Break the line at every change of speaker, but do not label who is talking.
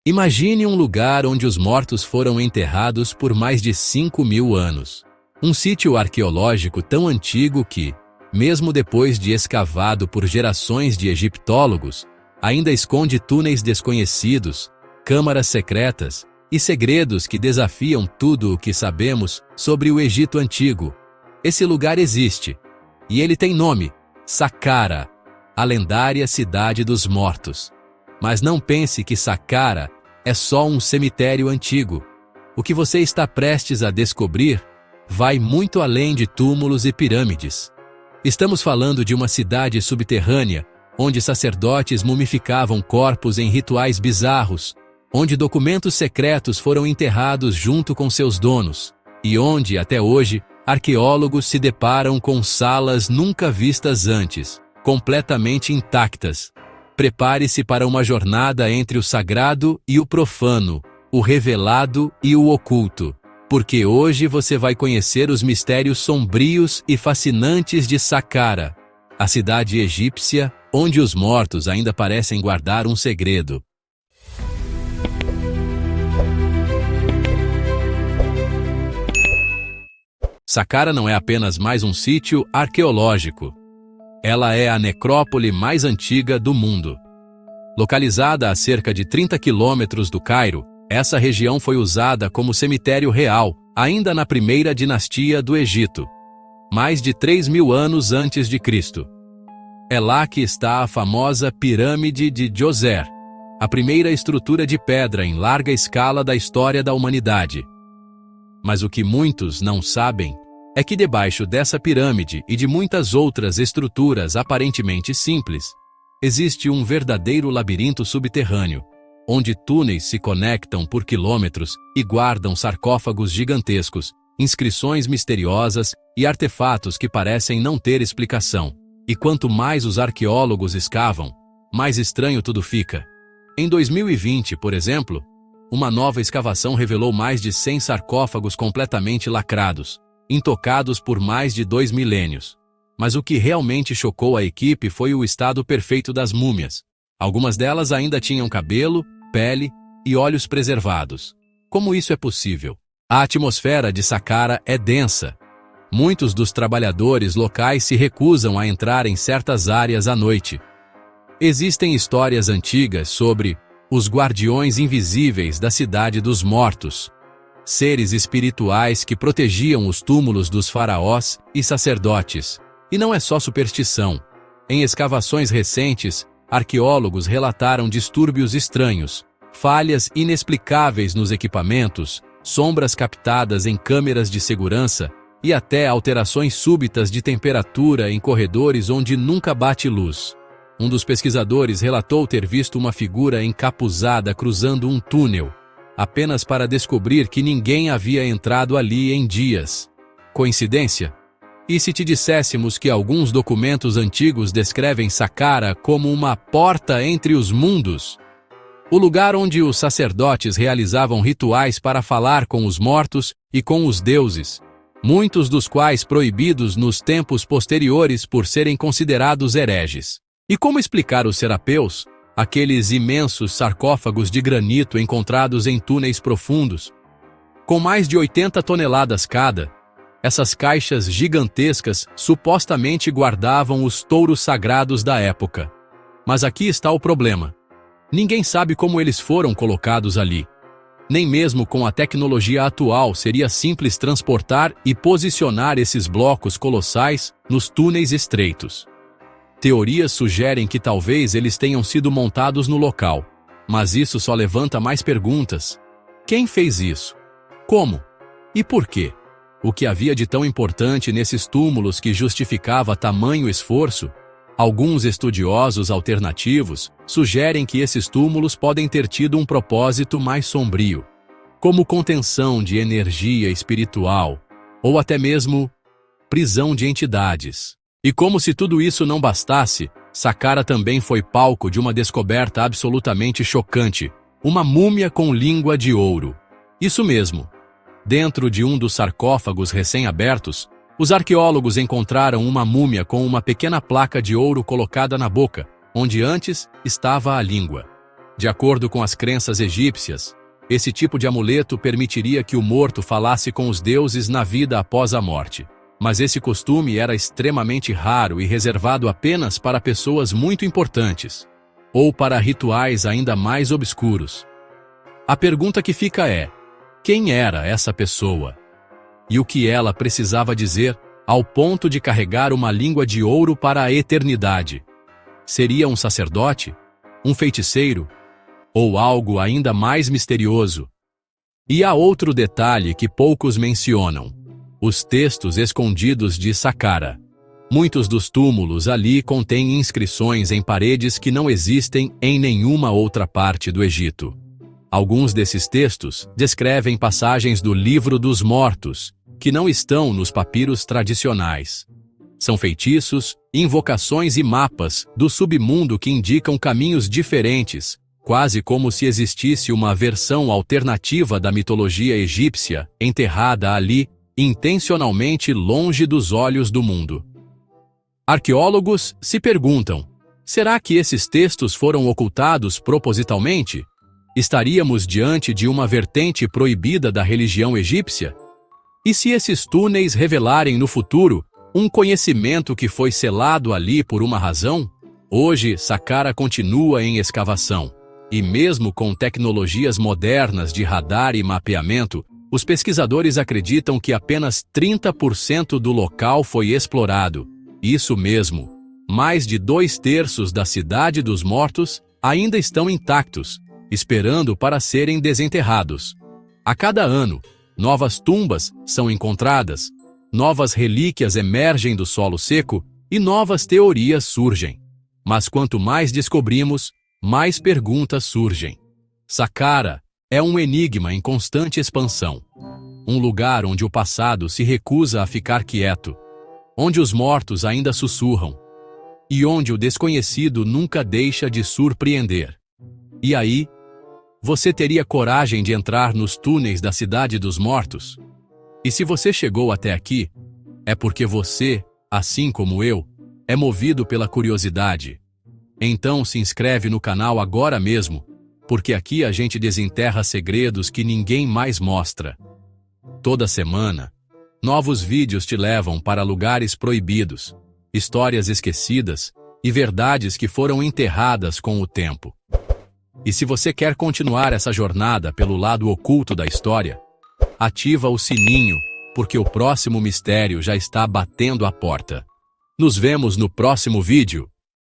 Imagine um lugar onde os mortos foram enterrados por mais de 5.000 anos. Um sítio arqueológico tão antigo que, mesmo depois de escavado por gerações de egiptólogos, ainda esconde túneis desconhecidos, câmaras secretas e segredos que desafiam tudo o que sabemos sobre o Egito Antigo. Esse lugar existe, e ele tem nome: Saqqara, a lendária cidade dos mortos. Mas não pense que Saqqara é só um cemitério antigo. O que você está prestes a descobrir vai muito além de túmulos e pirâmides. Estamos falando de uma cidade subterrânea, onde sacerdotes mumificavam corpos em rituais bizarros, onde documentos secretos foram enterrados junto com seus donos, e onde, até hoje, arqueólogos se deparam com salas nunca vistas antes, completamente intactas. Prepare-se para uma jornada entre o sagrado e o profano, o revelado e o oculto, porque hoje você vai conhecer os mistérios sombrios e fascinantes de Saqqara, a cidade egípcia onde os mortos ainda parecem guardar um segredo. Saqqara não é apenas mais um sítio arqueológico. Ela é a necrópole mais antiga do mundo. Localizada a cerca de 30 quilômetros do Cairo, essa região foi usada como cemitério real, ainda na primeira dinastia do Egito, mais de 3.000 anos antes de Cristo. É lá que está a famosa Pirâmide de Djoser, a primeira estrutura de pedra em larga escala da história da humanidade. Mas o que muitos não sabem é que debaixo dessa pirâmide e de muitas outras estruturas aparentemente simples, existe um verdadeiro labirinto subterrâneo, onde túneis se conectam por quilômetros e guardam sarcófagos gigantescos, inscrições misteriosas e artefatos que parecem não ter explicação. E quanto mais os arqueólogos escavam, mais estranho tudo fica. Em 2020, por exemplo, uma nova escavação revelou mais de 100 sarcófagos completamente lacrados, intocados por mais de 2 milênios. Mas o que realmente chocou a equipe foi o estado perfeito das múmias. Algumas delas ainda tinham cabelo, pele e olhos preservados. Como isso é possível? A atmosfera de Saqqara é densa. Muitos dos trabalhadores locais se recusam a entrar em certas áreas à noite. Existem histórias antigas sobre os guardiões invisíveis da cidade dos mortos, seres espirituais que protegiam os túmulos dos faraós e sacerdotes. E não é só superstição. Em escavações recentes, arqueólogos relataram distúrbios estranhos, falhas inexplicáveis nos equipamentos, sombras captadas em câmeras de segurança e até alterações súbitas de temperatura em corredores onde nunca bate luz. Um dos pesquisadores relatou ter visto uma figura encapuzada cruzando um túnel, apenas para descobrir que ninguém havia entrado ali em dias. Coincidência? E se te disséssemos que alguns documentos antigos descrevem Saqqara como uma porta entre os mundos? O lugar onde os sacerdotes realizavam rituais para falar com os mortos e com os deuses, muitos dos quais proibidos nos tempos posteriores por serem considerados hereges. E como explicar os serapeus, aqueles imensos sarcófagos de granito encontrados em túneis profundos? Com mais de 80 toneladas cada, essas caixas gigantescas supostamente guardavam os touros sagrados da época. Mas aqui está o problema. Ninguém sabe como eles foram colocados ali. Nem mesmo com a tecnologia atual seria simples transportar e posicionar esses blocos colossais nos túneis estreitos. Teorias sugerem que talvez eles tenham sido montados no local, mas isso só levanta mais perguntas. Quem fez isso? Como? E por quê? O que havia de tão importante nesses túmulos que justificava tamanho esforço? Alguns estudiosos alternativos sugerem que esses túmulos podem ter tido um propósito mais sombrio, como contenção de energia espiritual, ou até mesmo prisão de entidades. E como se tudo isso não bastasse, Saqqara também foi palco de uma descoberta absolutamente chocante, uma múmia com língua de ouro. Isso mesmo. Dentro de um dos sarcófagos recém-abertos, os arqueólogos encontraram uma múmia com uma pequena placa de ouro colocada na boca, onde antes estava a língua. De acordo com as crenças egípcias, esse tipo de amuleto permitiria que o morto falasse com os deuses na vida após a morte. Mas esse costume era extremamente raro e reservado apenas para pessoas muito importantes, ou para rituais ainda mais obscuros. A pergunta que fica é: quem era essa pessoa? E o que ela precisava dizer ao ponto de carregar uma língua de ouro para a eternidade? Seria um sacerdote? Um feiticeiro? Ou algo ainda mais misterioso? E há outro detalhe que poucos mencionam: os textos escondidos de Saqqara. Muitos dos túmulos ali contêm inscrições em paredes que não existem em nenhuma outra parte do Egito. Alguns desses textos descrevem passagens do Livro dos Mortos, que não estão nos papiros tradicionais. São feitiços, invocações e mapas do submundo que indicam caminhos diferentes, quase como se existisse uma versão alternativa da mitologia egípcia enterrada ali, intencionalmente longe dos olhos do mundo. Arqueólogos se perguntam: será que esses textos foram ocultados propositalmente? Estaríamos diante de uma vertente proibida da religião egípcia? E se esses túneis revelarem no futuro um conhecimento que foi selado ali por uma razão? Hoje, Saqqara continua em escavação, e mesmo com tecnologias modernas de radar e mapeamento, os pesquisadores acreditam que apenas 30% do local foi explorado. Isso mesmo, mais de 2/3 da Cidade dos Mortos ainda estão intactos, esperando para serem desenterrados. A cada ano, novas tumbas são encontradas, novas relíquias emergem do solo seco e novas teorias surgem. Mas quanto mais descobrimos, mais perguntas surgem. Saqqara é um enigma em constante expansão. Um lugar onde o passado se recusa a ficar quieto, onde os mortos ainda sussurram, e onde o desconhecido nunca deixa de surpreender. E aí, você teria coragem de entrar nos túneis da Cidade dos Mortos? E se você chegou até aqui, é porque você, assim como eu, é movido pela curiosidade. Então se inscreve no canal agora mesmo, porque aqui a gente desenterra segredos que ninguém mais mostra. Toda semana, novos vídeos te levam para lugares proibidos, histórias esquecidas e verdades que foram enterradas com o tempo. E se você quer continuar essa jornada pelo lado oculto da história, ativa o sininho, porque o próximo mistério já está batendo a porta. Nos vemos no próximo vídeo.